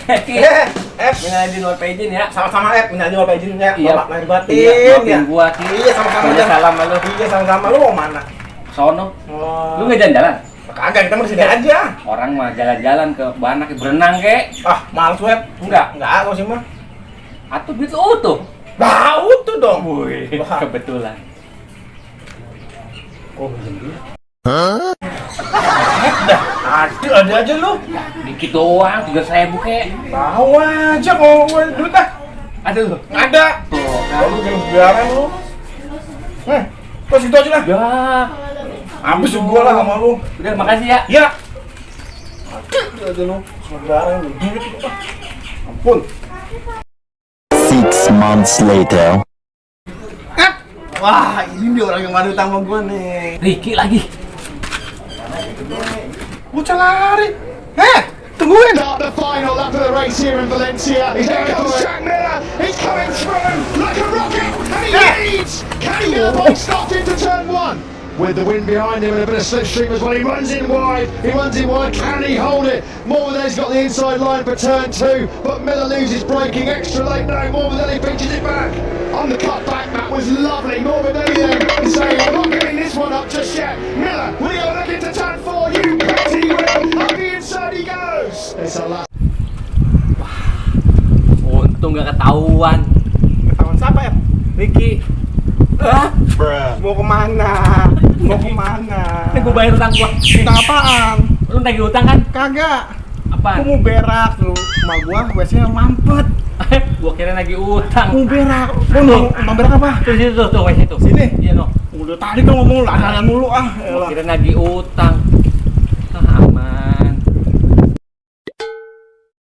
Minal aidin wal faizin ya. Sama-sama minal aidin wal faizin ya. Iya. Bapak lahir batin. Iya, Ya. gua Ki. Iya, sama-sama Punya aja. salam sama lu. Iya, sama-sama. Lu mau mana? Sono. Oh. Lu nggak jalan-jalan? Kagak, kita mau di sini aja. Orang mah jalan-jalan ke Banak berenang kek. Ah, males web. Enggak. Enggak, kau sih mah. Atuh duit utuh. Bau tuh dong. Wih, Wah. kebetulan. Oh, minjem dia. Dah, ada aja lu. Dikit doang, 3.000 kek. Bau aja kalau gue duit ah. Ada lu? Ada. Tuh, Kamu jangan sembarangan lu. Pas itu aja lah. Ya. Habis gua lah sama lu. Udah, makasih ya. Ya. Ada aja lu. Sembarangan lu. Duit itu ah. Ampun. 6 months later. Wah, ini dia orang yang madu sama gua nih. Ricky lagi. Bocah lari. Tungguin. Start the final lap of the race here in Valencia. Here comes Jack Miller. He's coming through like a rocket, and he leads. Can he get a box stopped into turn one? With the wind behind him and a bit of slipstream as well, he runs in wide. Can he hold it? Morbidelli's got the inside line for turn two, but Miller loses braking extra late. No, Morbidelli pinches it back. On the cut back, that was lovely. Morbidelli then saying, I'm not getting this one up just yet. Miller, will he go back into turn four? You bet he will. Up the inside he goes. It's a lap. Untung gak ketahuan. Ketahuan siapa ya? Ricky. Mau kemana? Mau kemana? Ini gua bayar utang gua. Utang apaan? Lu nagih utang kan? Kagak. Apaan? Aku mau berak lu. Rumah gua WC-nya mampet. Gua kira nagih utang. Mau berak. Lu mau berak apa? Tuh situ tuh, WC tuh. Sini? Iya no. Udah tadi kan ngomong ladangan mulu ah. Gua kira nagih utang.